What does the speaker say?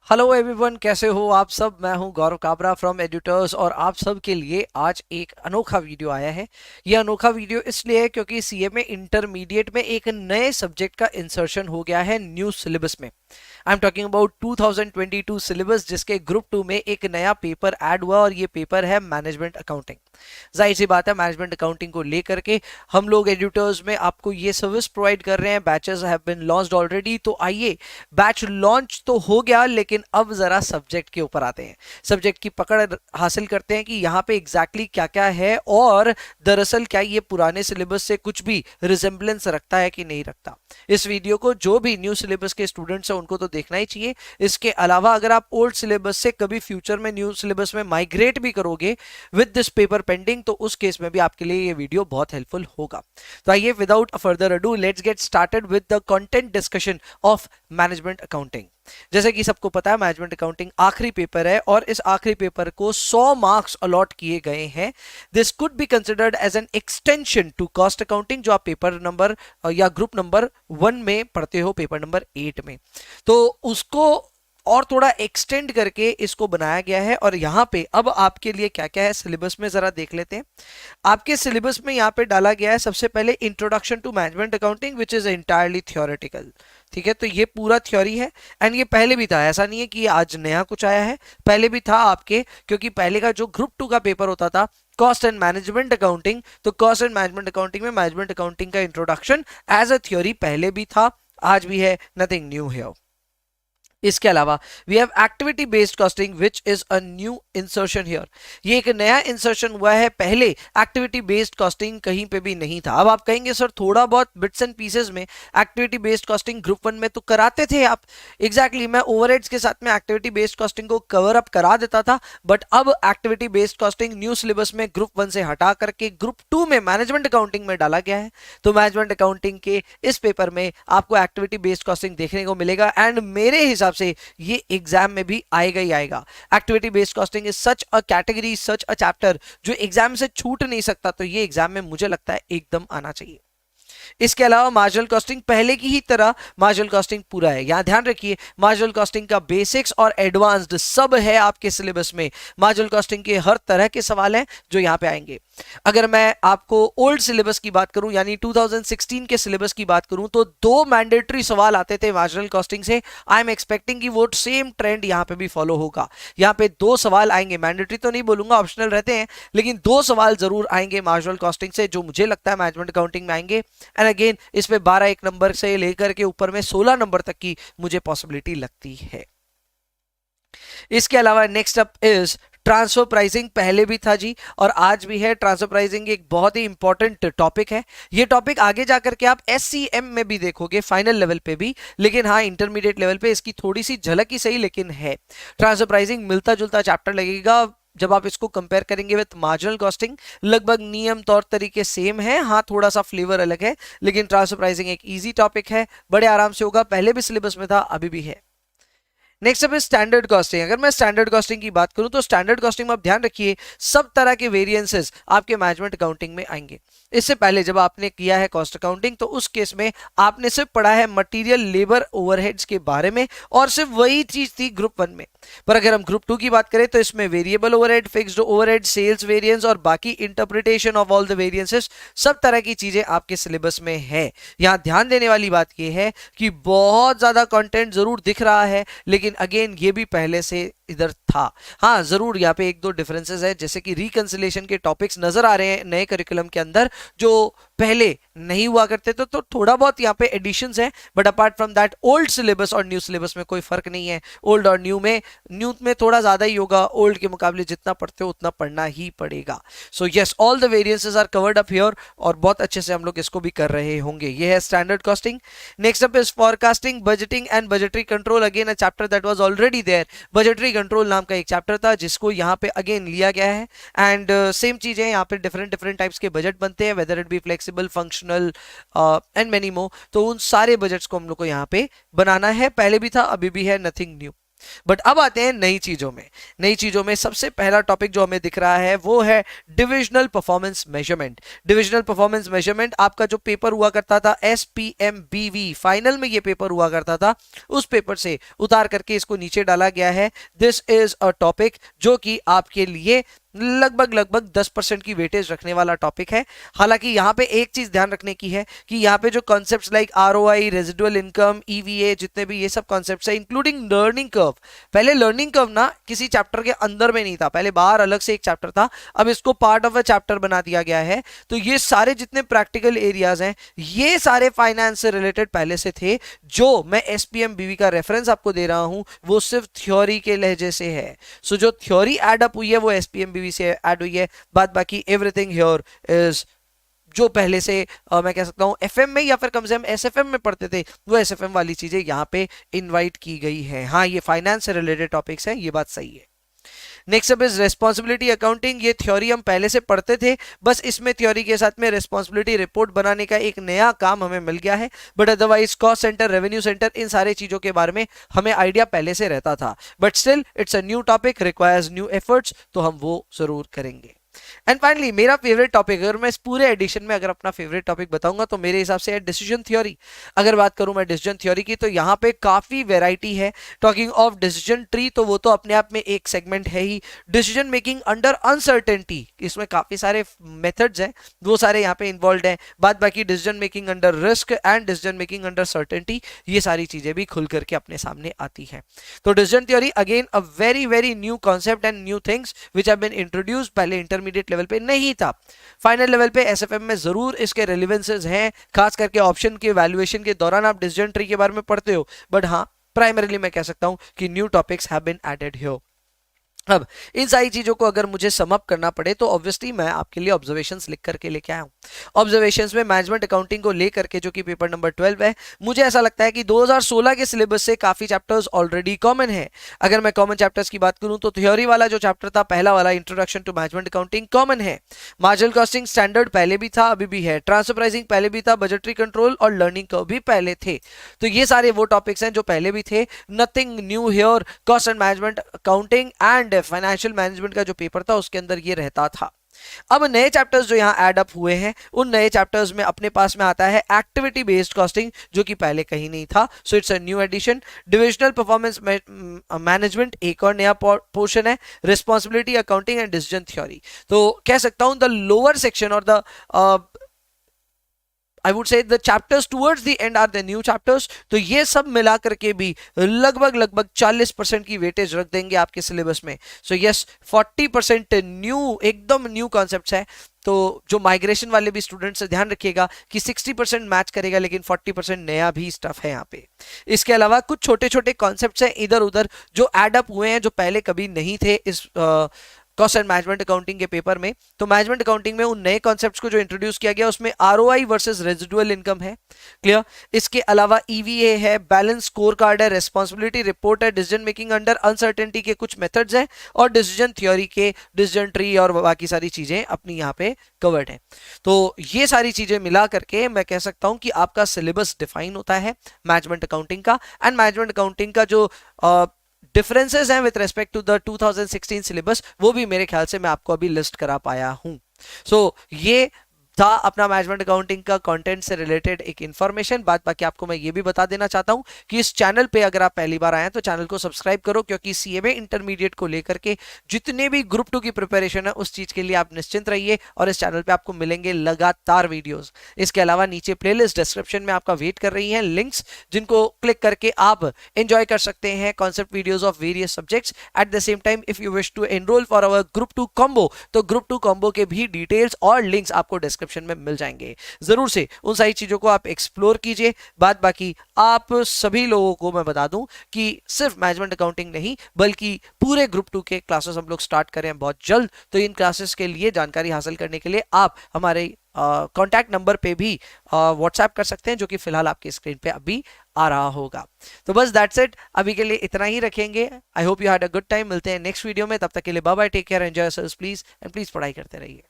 Hello everyone, कैसे हो आप सब। मैं हूं गौरव काबरा फ्रॉम एडिटर्स और आप सब के लिए आज एक अनोखा वीडियो आया है। यह अनोखा वीडियो इसलिए है क्योंकि सीएमए इंटरमीडिएट में एक नए सब्जेक्ट का इंसर्शन हो गया है न्यू सिलेबस में। I am talking about 2022 syllabus, जिसके ग्रुप 2 में एक नया पेपर ऐड हुआ और ये पेपर है मैनेजमेंट अकाउंटिंग। जाहिर सी बात है, मैनेजमेंट अकाउंटिंग को लेकर के हम लोग एडिटर्स में आपको ये सर्विस प्रोवाइड कर रहे हैं। Batches have been launched already. तो आइए, बैच लॉन्च तो हो गया, लेकिन अब जरा सब्जेक्ट के ऊपर आते हैं, सब्जेक्ट की पकड़ हासिल करते हैं कि यहाँ पे एग्जैक्टली क्या क्या है और दरअसल क्या ये पुराने सिलेबस से कुछ भी रिजेंबलेंस रखता है कि नहीं रखता। इस वीडियो को जो भी न्यू सिलेबस के स्टूडेंट्स हैं उनको तो देखना ही चाहिए। इसके अलावा अगर आप ओल्ड सिलेबस से कभी फ्यूचर में न्यू सिलेबस में माइग्रेट भी करोगे विद दिस पेपर पेंडिंग, तो उस केस में भी आपके लिए ये वीडियो बहुत हेल्पफुल होगा। तो आइए, without further ado, let's get started with the content discussion of management accounting. जैसे कि सबको पता है, मैनेजमेंट अकाउंटिंग आखिरी पेपर है और इस आखिरी पेपर को 100 मार्क्स अलॉट किए गए हैं। This could be considered as an extension to cost accounting, जो आप पेपर नंबर या ग्रुप नंबर 1 में पढ़ते हो, पेपर नंबर 8 में। तो उसको और थोड़ा एक्सटेंड करके इसको बनाया गया है। और यहाँ पे अब आपके लिए क्या क्या है सिलेबस में जरा देख लेते हैं। आपके सिलेबस में यहाँ पे डाला गया है सबसे पहले introduction to management accounting, which is entirely theoretical. ठीक है, तो ये पूरा थ्योरी है एंड ये पहले भी था, ऐसा नहीं है कि आज नया कुछ आया है, पहले भी था आपके। क्योंकि पहले का जो ग्रुप 2 का पेपर होता था कॉस्ट एंड मैनेजमेंट अकाउंटिंग, तो कॉस्ट एंड मैनेजमेंट अकाउंटिंग में मैनेजमेंट अकाउंटिंग का इंट्रोडक्शन एज अ थ्योरी पहले भी था, आज भी है, नथिंग न्यू हियर। इसके अलावा we have activity based costing which is a new insertion here. ये एक नया इंसर्शन हुआ है, पहले एक्टिविटी बेस्ड कॉस्टिंग कहीं पे भी नहीं था। अब आप कहेंगे सर थोड़ा बहुत बिट्स एंड पीसेस में एक्टिविटी बेस्ड कॉस्टिंग ग्रुप 1 में तो कराते थे आप। एग्जैक्टली मैं ओवरहेड्स के साथ में एक्टिविटी बेस्ड कॉस्टिंग को कवर अप करा देता था, बट अब activity based costing new syllabus में ग्रुप 1 से हटा करके ग्रुप 2 में मैनेजमेंट अकाउंटिंग में डाला गया है। तो मैनेजमेंट अकाउंटिंग के इस पेपर में आपको एक्टिविटी बेस्ड कॉस्टिंग देखने को मिलेगा एंड मेरे हिसाब से ये एग्जाम में भी आएगा ही आएगा। Activity based costing is such a category, such a chapter जो एग्जाम से छूट नहीं सकता, तो ये एग्जाम में मुझे लगता है एकदम आना चाहिए। इसके अलावा मार्जिनल कॉस्टिंग पहले की ही तरह मार्जिनल कॉस्टिंग पूरा है। यहां ध्यान रखिए, मार्जिनल कॉस्टिंग का बेसिक्स और एडवांस्ड सब है आपके सिलेबस में। मार्जिनल कॉस्टिंग के हर तरह के सवाल हैं जो यहां पे आएंगे। अगर मैं आपको ओल्ड सिलेबस की बात करूं, यानी 2016 के सिलेबस की बात करूं, तो 2 मैंडेटरी सवाल आते थे मार्जिनल कॉस्टिंग से। आई एम एक्सपेक्टिंग कि वो सेम ट्रेंड यहां पे भी फॉलो होगा। यहां पे 2 सवाल आएंगे, मैंडेटरी तो नहीं बोलूंगा, ऑप्शनल रहते हैं, लेकिन 2 सवाल जरूर आएंगे मार्जिनल कॉस्टिंग से, जो मुझे लगता है मैनेजमेंट अकाउंटिंग में आएंगे। एंड अगेन इसमें 12 एक नंबर से लेकर के ऊपर में 16 नंबर तक की मुझे पॉसिबिलिटी लगती है। इसके अलावा next up is transfer pricing. पहले भी था जी और आज भी है। ट्रांसफर प्राइसिंग एक बहुत ही इंपॉर्टेंट टॉपिक है। ये टॉपिक आगे जाकर के आप एससीएम में भी देखोगे, फाइनल लेवल पे भी, लेकिन हाँ इंटरमीडिएट लेवल पे इसकी थोड़ी सी झलक ही सही, लेकिन है। ट्रांसफर प्राइसिंग मिलता जुलता चैप्टर लगेगा जब आप इसको कंपेयर करेंगे विद मार्जिनल कॉस्टिंग। लगभग नियम तौर तरीके सेम है, हाँ थोड़ा सा फ्लेवर अलग है, लेकिन ट्रांसफर प्राइसिंग एक इजी टॉपिक है, बड़े आराम से होगा, पहले भी सिलेबस में था, अभी भी है। नेक्स्ट अब स्टैंडर्ड कॉस्टिंग। अगर मैं स्टैंडर्ड कॉस्टिंग की बात करूं तो स्टैंडर्ड कॉस्टिंग में आप ध्यान रखिए सब तरह के वेरिएंसेस आपके मैनेजमेंट अकाउंटिंग में आएंगे। इससे पहले जब आपने किया है कॉस्ट अकाउंटिंग तो उस केस में आपने सिर्फ पढ़ा है मटेरियल लेबर ओवरहेड्स के बारे में और सिर्फ वही चीज थी ग्रुप 1 में। पर अगर हम ग्रुप 2 की बात करें तो इसमें variable overhead, fixed overhead, sales variance और बाकी interpretation of all the variances, सब तरह की चीजें आपके सिलेबस में है। यहां ध्यान देने वाली बात यह है कि बहुत ज्यादा कंटेंट जरूर दिख रहा है, लेकिन अगेन ये भी पहले से इधर था। हाँ जरूर यहाँ पे 1-2 डिफरेंसेस है, जैसे कि रिकंसिलेशन के टॉपिक्स नजर आ रहे हैं नए करिकुलम के अंदर जो पहले नहीं हुआ करते थे, तो थोड़ा बहुत यहाँ पे एडिशंस हैं, but apart from that old syllabus और न्यू सिलेबस में कोई फर्क नहीं है। ओल्ड और न्यू में थोड़ा ज्यादा ही होगा, ओल्ड के मुकाबले जितना पढ़ते हो उतना पढ़ना ही पड़ेगा। So yes, all the variances are covered up here और बहुत अच्छे से हम लोग इसको भी कर रहे होंगे। ये है standard costing. Next up is forecasting, budgeting and budgetary control. Again a chapter that was already there. Budgetary control नाम का एक चैप्टर था जिसको यहाँ पे अगेन लिया गया है एंड सेम चीज है, यहाँ पे डिफरेंट टाइप्स के बजट बनते हैं, whether it be flexible, functional and many more. तो उन सारे बजट्स को हम लोग को यहाँ पे बनाना है, पहले भी था, अभी भी है, नथिंग न्यू। बट अब आते हैं नई चीजों में। नई चीजों में सबसे पहला टॉपिक जो हमें दिख रहा है वो है divisional performance measurement. Divisional performance measurement आपका जो पेपर हुआ करता था SPMBV, फाइनल में ये पेपर हुआ करता था, उस पेपर से उतार करके इसको नीचे डाला गया है। दिस इज अ टॉपिक जो कि आपके लिए लगभग 10% की वेटेज रखने वाला टॉपिक है। हालांकि यहाँ पे एक चीज ध्यान रखने की है कि यहाँ पे जो concepts like ROI, residual income, EVA, जितने भी ये सब कॉन्सेप्ट्स है, इंक्लूडिंग लर्निंग कर्व। पहले लर्निंग कर्व ना किसी चैप्टर के अंदर में नहीं था, पहले बाहर अलग से एक चैप्टर था, अब इसको पार्ट ऑफ अ चैप्टर बना दिया गया है। तो ये सारे जितने प्रैक्टिकल एरियाज हैं ये सारे फाइनेंस से रिलेटेड पहले से थे। जो मैं SPMBV का रेफरेंस आपको दे रहा हूं वो सिर्फ थ्योरी के लहजे से है। सो जो थ्योरी एड अप हुई है वो SPMBV से ऐड हुई है, बाद बाकी एवरीथिंग हियर इज जो पहले से मैं कह सकता हूं FM में या फिर कम से कम SFM में पढ़ते थे वो SFM वाली चीजें यहां पे इनवाइट की गई है। हाँ, ये फाइनेंस से रिलेटेड टॉपिक्स हैं, ये बात सही है। Next up is responsibility accounting. ये थ्योरी हम पहले से पढ़ते थे, बस इसमें थ्योरी के साथ में रेस्पॉन्सिबिलिटी रिपोर्ट बनाने का एक नया काम हमें मिल गया है। But otherwise cost centre, revenue centre, इन सारे चीजों के बारे में हमें आइडिया पहले से रहता था। But still it's a new topic, requires new efforts, तो हम वो जरूर करेंगे। एंड फाइनली मेरा फेवरेट टॉपिक, अगर मैं इस पूरे एडिशन में अगर अपना फेवरेट टॉपिक बताऊंगा तो मेरे हिसाब से है डिसीजन थ्योरी। अगर बात करूं मैं डिसीजन थ्योरी की तो यहाँ पे काफी वेराइटी है। टॉकिंग ऑफ डिसीजन ट्री तो वो तो अपने आप में एक सेगमेंट है ही। डिसीजन मेकिंग अंडर अनसर्टेनिटी, इसमें काफी सारे मेथड्स हैं, वो सारे यहाँ पे इन्वॉल्व हैं। बाद बाकी decision making under risk and decision making under certainty, ये सारी चीजें भी खुल करके अपने सामने आती हैं। तो decision theory again a very new concept and new things which have been introduced. पहले इंटरमीडिएट लेवल पे नहीं था, फाइनल लेवल पे SFM में जरूर इसके रिलेवेंसेस हैं, खास करके ऑप्शन के वैल्यूएशन के दौरान आप डिसीजन ट्री के बारे में पढ़ते हो। बट हाँ, प्राइमरीली मैं कह सकता हूं कि new topics have been added here. अब इन सारी चीजों को अगर मुझे समअप करना पड़े तो ऑब्वियसली मैं आपके लिए ऑब्जर्वेशंस लिख करके लेके आया हूं। ऑब्जर्वेशंस में मैनेजमेंट अकाउंटिंग को लेकर के जो कि पेपर नंबर 12 है, मुझे ऐसा लगता है कि 2016 के सिलेबस से काफी चैप्टर्स ऑलरेडी कॉमन है। अगर मैं कॉमन चैप्टर्स की बात करूं तो थ्योरी वाला जो चैप्टर था पहला वाला, introduction to management accounting, common है। मार्जिनल कॉस्टिंग स्टैंडर्ड पहले भी था, अभी भी है। ट्रांसफर प्राइसिंग पहले भी था, बजटरी कंट्रोल और लर्निंग कर्व भी पहले थे। तो ये सारे वो टॉपिक्स हैं जो पहले भी थे। Nothing new here. Cost and management accounting and financial management का जो पेपर था उसके अंदर ये रहता था। अब नए चैप्टर्स जो यहां ऐड अप हुए हैं, उन नए चैप्टर्स में अपने पास में आता है एक्टिविटी बेस्ड कॉस्टिंग, जो कि पहले कहीं नहीं था। So it's a new addition. Divisional performance management एक और नया पोर्शन है। Responsibility accounting and decision theory, तो कह सकता हूं द लोअर सेक्शन और the I would say the chapters towards the end are the new chapters। तो ये सब मिला करके भी लगभग 40% की वेटेज रख देंगे आपके सिलेबस में। सो यस, 40% न्यू, एकदम न्यू कॉन्सेप्ट्स है। तो जो माइग्रेशन वाले भी स्टूडेंट्स से ध्यान रखिएगा कि 60% मैच करेगा, लेकिन 40% नया भी स्टफ है यहाँ पे। इसके अलावा कुछ छोटे छोटे कॉन्सेप्ट्स हैं इधर उधर जो एड अप हुए हैं, जो पहले कभी नहीं थे इस कॉस्ट एंड मैनेजमेंट अकाउंटिंग के पेपर में। तो मैनेजमेंट अकाउंटिंग में उन नए कॉन्सेप्ट्स को जो इंट्रोड्यूस किया गया उसमें ROI वर्सेस रेजिडुअल इनकम है, क्लियर। इसके अलावा EVA है, बैलेंस स्कोर कार्ड है, रेस्पॉन्सिबिलिटी रिपोर्ट है, डिसीजन मेकिंग अंडर अनसर्टेनिटी के कुछ मेथड्स हैं, और डिसीजन थ्योरी के डिसीजन ट्री और बाकी सारी चीजें अपनी यहाँ पे कवर्ड है। तो ये सारी चीजें मिला करके मैं कह सकता हूं कि आपका सिलेबस डिफाइन होता है मैनेजमेंट अकाउंटिंग का। एंड मैनेजमेंट अकाउंटिंग का जो डिफरेंसेस हैं with respect to the 2016 syllabus, वो भी मेरे ख्याल से मैं आपको अभी लिस्ट करा पाया हूं। सो ये था अपना मैनेजमेंट अकाउंटिंग का कंटेंट से रिलेटेड एक इंफॉर्मेशन। बाकी आपको मैं ये भी बता देना चाहता हूं कि इस चैनल पे अगर आप पहली बार आए हैं तो चैनल को सब्सक्राइब करो, क्योंकि CMA इंटरमीडिएट को लेकर के जितने भी ग्रुप 2 की प्रिपरेशन है उस चीज के लिए आप निश्चिंत रहिए, और इस चैनल पे आपको मिलेंगे लगातार वीडियोस। इसके अलावा नीचे प्लेलिस्ट डिस्क्रिप्शन में आपका वेट कर रही है लिंक्स, जिनको क्लिक करके आप एंजॉय कर सकते हैं concept videos of various subjects. At the same time if you wish to enrol for our group 2 combo, तो ग्रुप 2 कॉम्बो के भी डिटेल्स और लिंक्स आपको डिस्क्रिप्शन में मिल जाएंगे। जरूर से उन सारी चीजों को आप एक्सप्लोर कीजिए। बाकी आप सभी लोगों को मैं बता दूं कि सिर्फ मैनेजमेंट अकाउंटिंग नहीं बल्कि पूरे ग्रुप 2 के क्लासेस हम लोग स्टार्ट करें बहुत जल्द। तो इन क्लासेस के लिए जानकारी हासिल करने के लिए आप हमारे कॉन्टैक्ट नंबर पे भी व्हाट्सएप कर सकते हैं, जो कि फिलहाल आपकी स्क्रीन पे अभी आ रहा होगा। तो बस दैट्स इट, अभी के लिए इतना ही रखेंगे। I hope you had a good time. मिलते हैं नेक्स्ट वीडियो में, तब तक के लिए bye bye, take care, enjoy yourselves please, and please पढ़ाई करते रहिए।